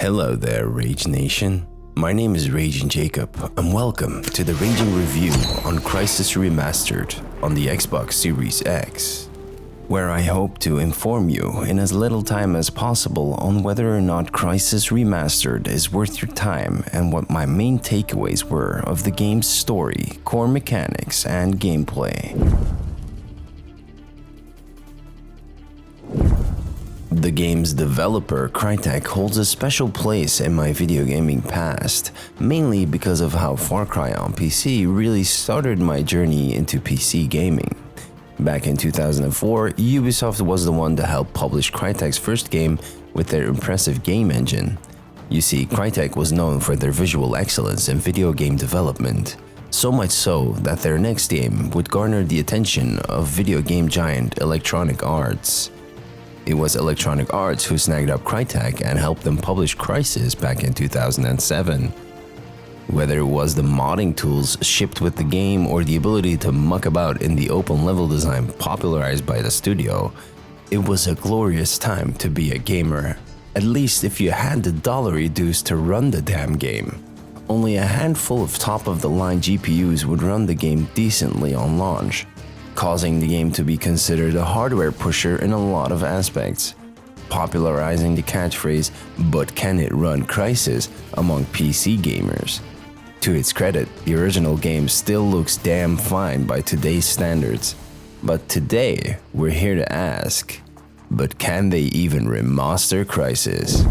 Hello there, Rage Nation. My name is BlazingJacob, and welcome to the Raging Review on Crysis Remastered on the Xbox Series X, where I hope to inform you in as little time as possible on whether or not Crysis Remastered is worth your time and what my main takeaways were of the game's story, core mechanics, and gameplay. The game's developer, Crytek, holds a special place in my video gaming past, mainly because of how Far Cry on PC really started my journey into PC gaming. Back in 2004, Ubisoft was the one to help publish Crytek's first game with their impressive game engine. You see, Crytek was known for their visual excellence in video game development, so much so that their next game would garner the attention of video game giant Electronic Arts. It was Electronic Arts who snagged up Crytek and helped them publish Crysis back in 2007. Whether it was the modding tools shipped with the game or the ability to muck about in the open level design popularized by the studio, it was a glorious time to be a gamer, at least if you had the dollar reduced to run the damn game. Only a handful of top-of-the-line GPUs would run the game decently on launch, causing the game to be considered a hardware pusher in a lot of aspects, popularizing the catchphrase, "But can it run Crysis?" among PC gamers. To its credit, the original game still looks damn fine by today's standards. But today, we're here to ask, but can they even remaster Crysis?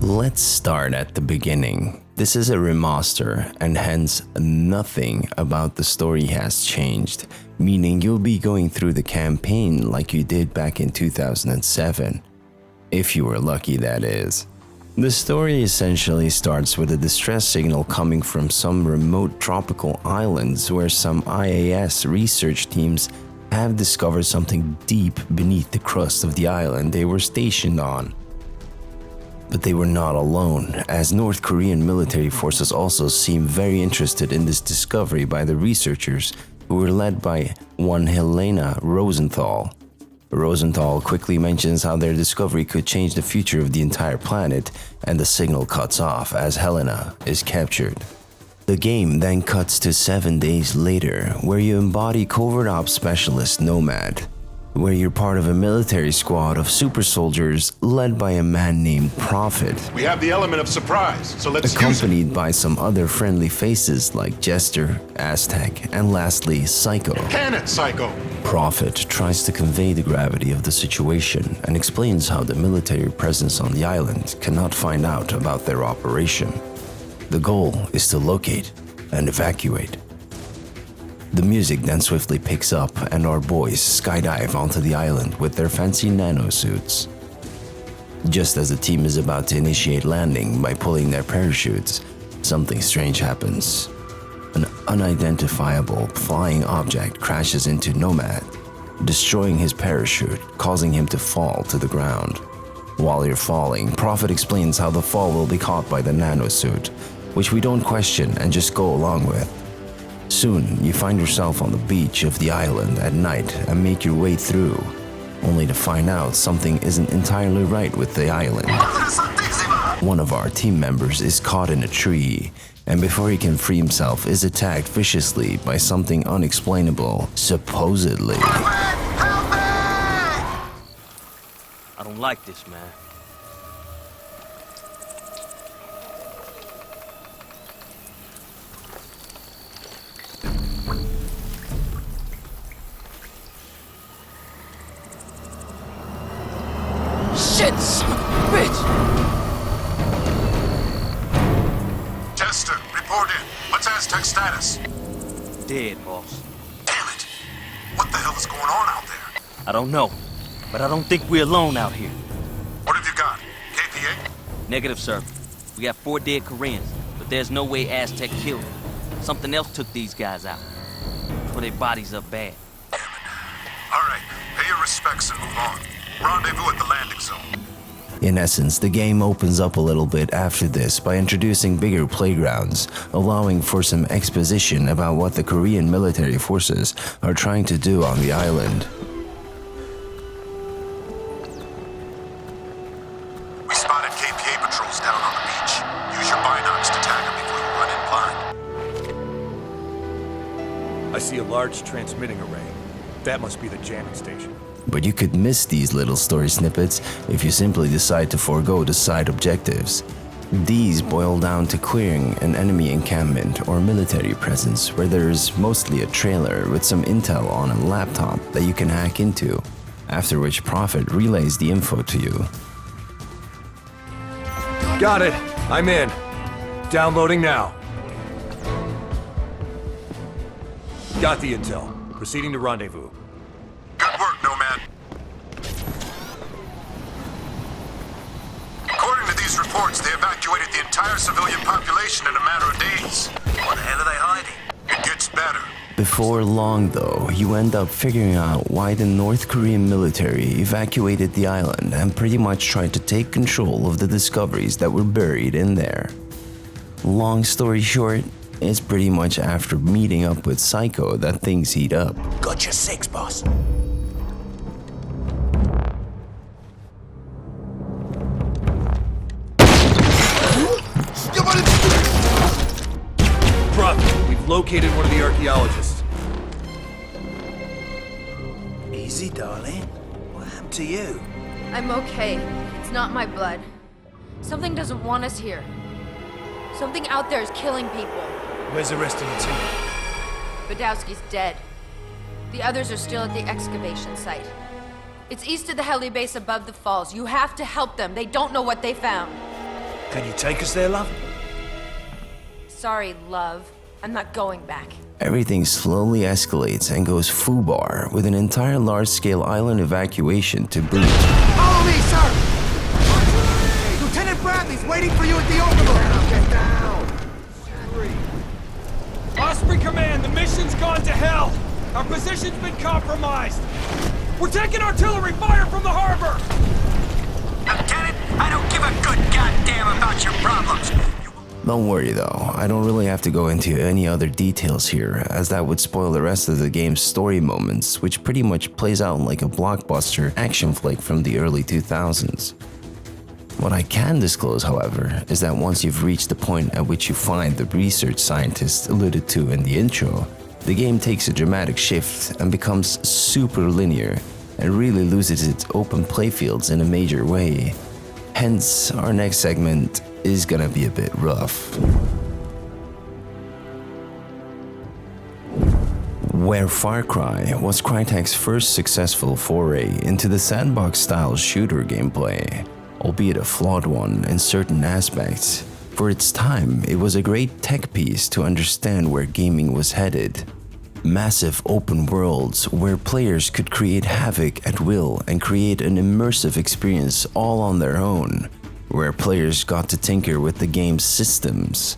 Let's start at the beginning. This is a remaster, and hence nothing about the story has changed, meaning you'll be going through the campaign like you did back in 2007. If you were lucky, that is. The story essentially starts with a distress signal coming from some remote tropical islands where some IAS research teams have discovered something deep beneath the crust of the island they were stationed on. But they were not alone, as North Korean military forces also seem very interested in this discovery by the researchers, who were led by one Helena Rosenthal. Rosenthal quickly mentions how their discovery could change the future of the entire planet, and the signal cuts off as Helena is captured. The game then cuts to 7 days later, where you embody covert ops specialist Nomad, where you're part of a military squad of super soldiers led by a man named Prophet. We have the element of surprise, so let's accompanied by some other friendly faces like Jester, Aztec, and lastly, Psycho. Can it, Psycho! Prophet tries to convey the gravity of the situation and explains how the military presence on the island cannot find out about their operation. The goal is to locate and evacuate. The music then swiftly picks up and our boys skydive onto the island with their fancy nanosuits. Just as the team is about to initiate landing by pulling their parachutes, something strange happens. An unidentifiable flying object crashes into Nomad, destroying his parachute, causing him to fall to the ground. While you're falling, Prophet explains how the fall will be caught by the nanosuit, which we don't question and just go along with. Soon, you find yourself on the beach of the island at night and make your way through, only to find out something isn't entirely right with the island. One of our team members is caught in a tree, and before he can free himself is attacked viciously by something unexplainable, supposedly. I don't like this, man. Shit, son of a bitch! Tester, report in. What's Aztec's status? Dead, boss. Damn it! What the hell is going on out there? I don't know, but I don't think we're alone out here. What have you got? KPA? Negative, sir. We got 4 dead Koreans, but there's no way Aztec killed them. Something else took these guys out. Tore their bodies up bad. Damn it. All right, pay your respects and move on. Rendezvous at the landing zone. In essence, the game opens up a little bit after this by introducing bigger playgrounds, allowing for some exposition about what the Korean military forces are trying to do on the island. spotted KPA patrols down on the beach. Use your binocs to tag them before you run in blind. I see a large transmitting array. That must be the jamming station. But you could miss these little story snippets if you simply decide to forego the side objectives. These boil down to clearing an enemy encampment or military presence where there is mostly a trailer with some intel on a laptop that you can hack into, after which Prophet relays the info to you. Got it. I'm in. Downloading now. Got the intel. Proceeding to rendezvous. Good work, Nomad. According to these reports, they evacuated the entire civilian population in a matter of days. What the hell are they hiding? It gets better. Before long though, you end up figuring out why the North Korean military evacuated the island and pretty much tried to take control of the discoveries that were buried in there. Long story short, it's pretty much after meeting up with Psycho that things heat up. Got your six, boss. Prophet, we've located one of the archaeologists. Easy, darling. What happened to you? I'm okay. It's not my blood. Something doesn't want us here. Something out there is killing people. Where's the rest of the team? Badowski's dead. The others are still at the excavation site. It's east of the heli base above the falls. You have to help them. They don't know what they found. Can you take us there, love? Sorry, love. I'm not going back. Everything slowly escalates and goes foobar with an entire large-scale island evacuation to boot. Follow me, sir! Lieutenant Bradley's waiting for you at the overlook! Get down! Osprey Command, the mission's gone to hell! Our position's been compromised! We're taking artillery fire from the harbor! Lieutenant, I don't give a good goddamn about your problems. Don't worry though, I don't really have to go into any other details here, as that would spoil the rest of the game's story moments, which pretty much plays out like a blockbuster action flick from the early 2000s. What I can disclose, however, is that once you've reached the point at which you find the research scientist alluded to in the intro, the game takes a dramatic shift and becomes super linear and really loses its open playfields in a major way. Hence, our next segment is gonna be a bit rough. Where Far Cry was Crytek's first successful foray into the sandbox-style shooter gameplay, albeit a flawed one in certain aspects. For its time, it was a great tech piece to understand where gaming was headed. Massive open worlds where players could create havoc at will and create an immersive experience all on their own, where players got to tinker with the game's systems.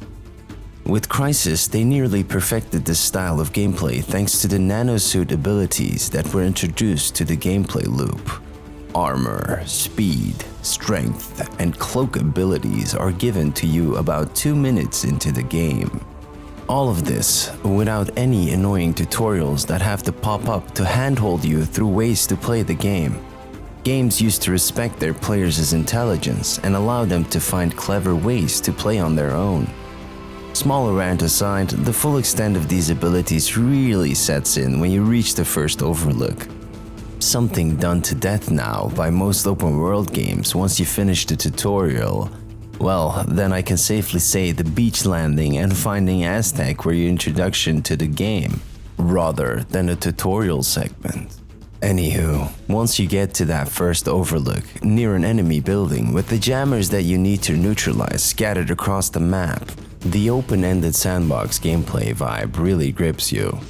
With Crysis, they nearly perfected this style of gameplay thanks to the nanosuit abilities that were introduced to the gameplay loop. Armor, speed, strength, and cloak abilities are given to you about 2 minutes into the game. All of this without any annoying tutorials that have to pop up to handhold you through ways to play the game. Games used to respect their players' intelligence and allow them to find clever ways to play on their own. Smaller rant aside, the full extent of these abilities really sets in when you reach the first overlook. Something done to death now by most open world games once you finish the tutorial. Well, then I can safely say the beach landing and finding Aztec were your introduction to the game, rather than a tutorial segment. Anywho, once you get to that first overlook, near an enemy building with the jammers that you need to neutralize scattered across the map, the open-ended sandbox gameplay vibe really grips you.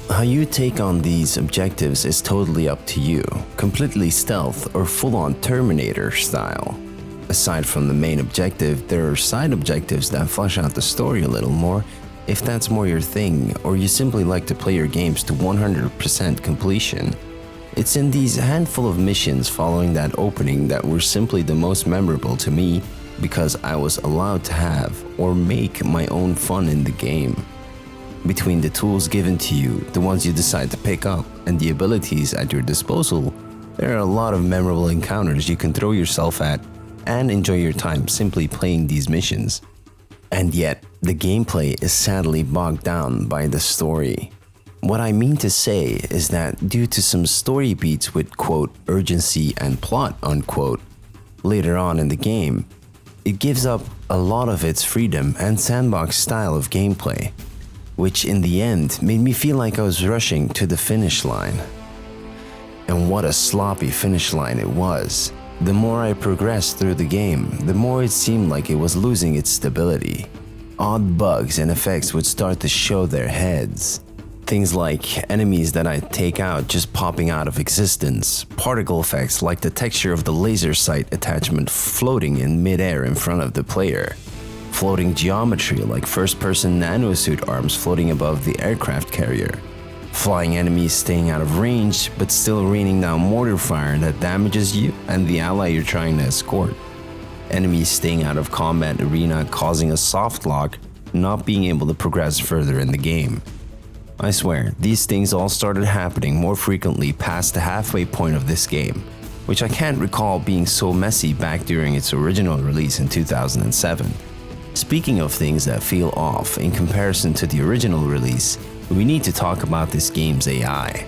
How you take on these objectives is totally up to you, completely stealth or full-on Terminator style. Aside from the main objective, there are side objectives that flesh out the story a little more, if that's more your thing, or you simply like to play your games to 100% completion. It's in these handful of missions following that opening that were simply the most memorable to me, because I was allowed to have or make my own fun in the game. Between the tools given to you, the ones you decide to pick up, and the abilities at your disposal, there are a lot of memorable encounters you can throw yourself at and enjoy your time simply playing these missions. And yet, the gameplay is sadly bogged down by the story. What I mean to say is that due to some story beats with quote urgency and plot unquote later on in the game, it gives up a lot of its freedom and sandbox style of gameplay, which in the end made me feel like I was rushing to the finish line. And what a sloppy finish line it was. The more I progressed through the game, the more it seemed like it was losing its stability. Odd bugs and effects would start to show their heads. Things like enemies that I'd take out just popping out of existence, particle effects like the texture of the laser sight attachment floating in midair in front of the player, floating geometry like first-person nanosuit arms floating above the aircraft carrier, flying enemies staying out of range but still raining down mortar fire that damages you and the ally you're trying to escort, enemies staying out of combat arena causing a soft lock, not being able to progress further in the game. I swear, these things all started happening more frequently past the halfway point of this game, which I can't recall being so messy back during its original release in 2007. Speaking of things that feel off in comparison to the original release, we need to talk about this game's AI.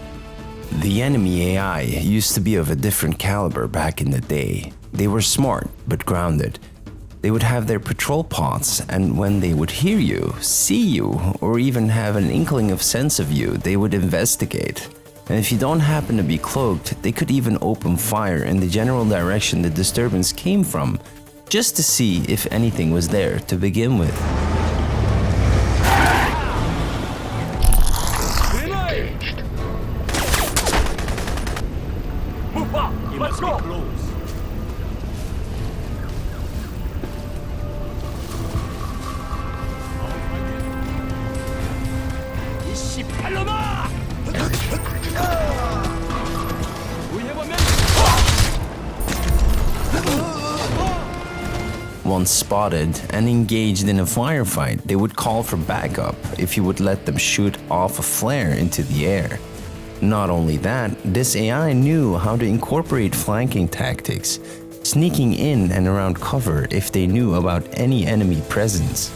The enemy AI used to be of a different caliber back in the day. They were smart, but grounded. They would have their patrol pods, and when they would hear you, see you, or even have an inkling of sense of you, they would investigate. And if you don't happen to be cloaked, they could even open fire in the general direction the disturbance came from, just to see if anything was there to begin with. Move up! Let's go! Once spotted and engaged in a firefight, they would call for backup if you would let them shoot off a flare into the air. Not only that, this AI knew how to incorporate flanking tactics, sneaking in and around cover if they knew about any enemy presence.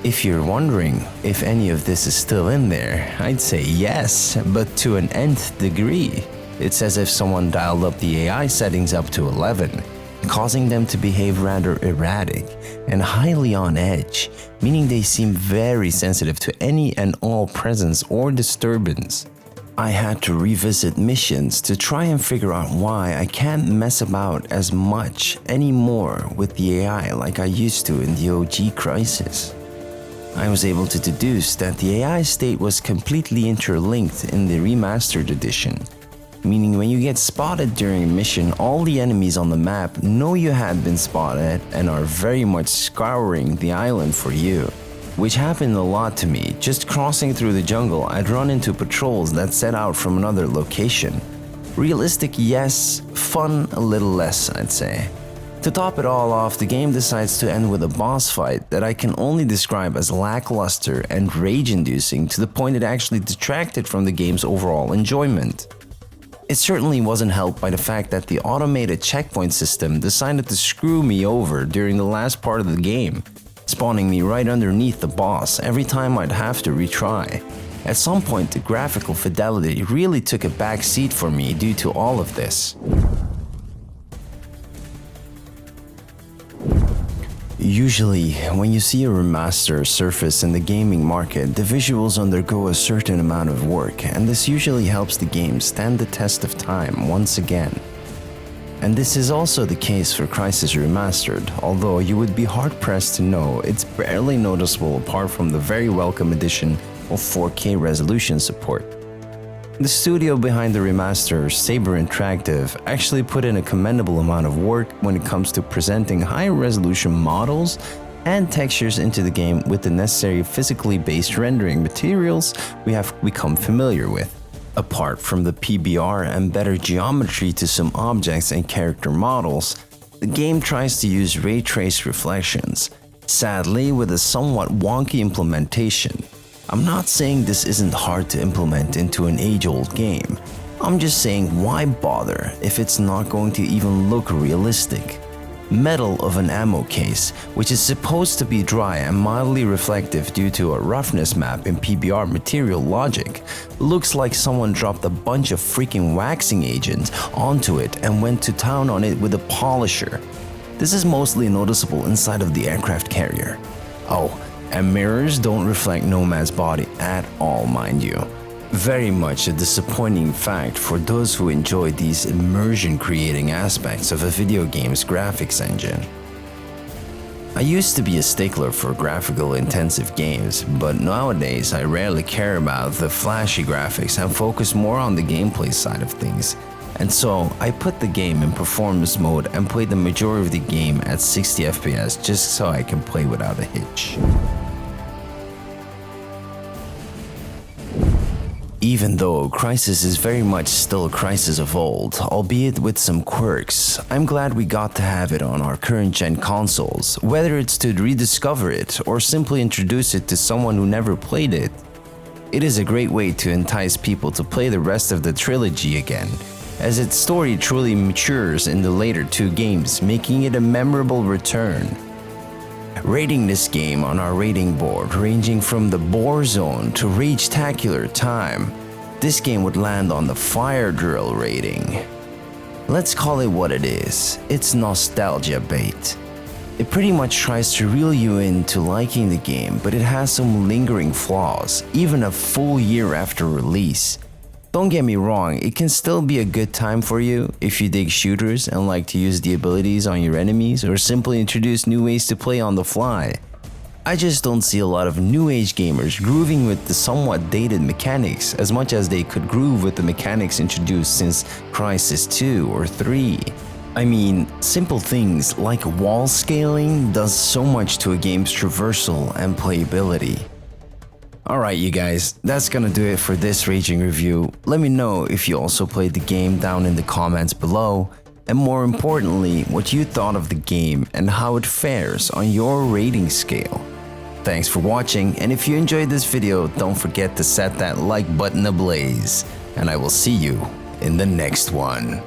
If you're wondering if any of this is still in there, I'd say yes, but to an nth degree. It's as if someone dialed up the AI settings up to 11, causing them to behave rather erratic and highly on edge, meaning they seem very sensitive to any and all presence or disturbance. I had to revisit missions to try and figure out why I can't mess about as much anymore with the AI like I used to in the OG Crysis. I was able to deduce that the AI state was completely interlinked in the remastered edition, meaning when you get spotted during a mission, all the enemies on the map know you had been spotted and are very much scouring the island for you. Which happened a lot to me. Just crossing through the jungle, I'd run into patrols that set out from another location. Realistic, yes. Fun, a little less, I'd say. To top it all off, the game decides to end with a boss fight that I can only describe as lackluster and rage-inducing to the point it actually detracted from the game's overall enjoyment. It certainly wasn't helped by the fact that the automated checkpoint system decided to screw me over during the last part of the game, spawning me right underneath the boss every time I'd have to retry. At some point, the graphical fidelity really took a back seat for me due to all of this. Usually, when you see a remaster surface in the gaming market, the visuals undergo a certain amount of work, and this usually helps the game stand the test of time once again. And this is also the case for Crysis Remastered, although you would be hard-pressed to know it's barely noticeable apart from the very welcome addition of 4K resolution support. The studio behind the remaster, Saber Interactive, actually put in a commendable amount of work when it comes to presenting high-resolution models and textures into the game with the necessary physically based rendering materials we have become familiar with. Apart from the PBR and better geometry to some objects and character models, the game tries to use ray trace reflections, sadly with a somewhat wonky implementation. I'm not saying this isn't hard to implement into an age-old game, I'm just saying, why bother if it's not going to even look realistic? Metal of an ammo case, which is supposed to be dry and mildly reflective due to a roughness map in PBR material logic, looks like someone dropped a bunch of freaking waxing agents onto it and went to town on it with a polisher. This is mostly noticeable inside of the aircraft carrier. Oh, and mirrors don't reflect Nomad's body at all, mind you. Very much a disappointing fact for those who enjoy these immersion-creating aspects of a video game's graphics engine. I used to be a stickler for graphical intensive games, but nowadays I rarely care about the flashy graphics and focus more on the gameplay side of things. And so I put the game in performance mode and play the majority of the game at 60 FPS just so I can play without a hitch. Even though Crysis is very much still a Crysis of old, albeit with some quirks, I'm glad we got to have it on our current gen consoles, whether it's to rediscover it or simply introduce it to someone who never played it. It is a great way to entice people to play the rest of the trilogy again, as its story truly matures in the later two games, making it a memorable return. Rating this game on our rating board ranging from the bore zone to rage-tacular time, this game would land on the fire drill rating. Let's call it what it is, it's nostalgia bait. It pretty much tries to reel you into liking the game, but it has some lingering flaws, even a full year after release. Don't get me wrong, it can still be a good time for you if you dig shooters and like to use the abilities on your enemies or simply introduce new ways to play on the fly. I just don't see a lot of new age gamers grooving with the somewhat dated mechanics as much as they could groove with the mechanics introduced since Crysis 2 or 3. I mean, simple things like wall scaling does so much to a game's traversal and playability. Alright you guys, that's gonna do it for this raging review. Let me know if you also played the game down in the comments below, and more importantly, what you thought of the game and how it fares on your rating scale. Thanks for watching, and if you enjoyed this video, don't forget to set that like button ablaze, and I will see you in the next one.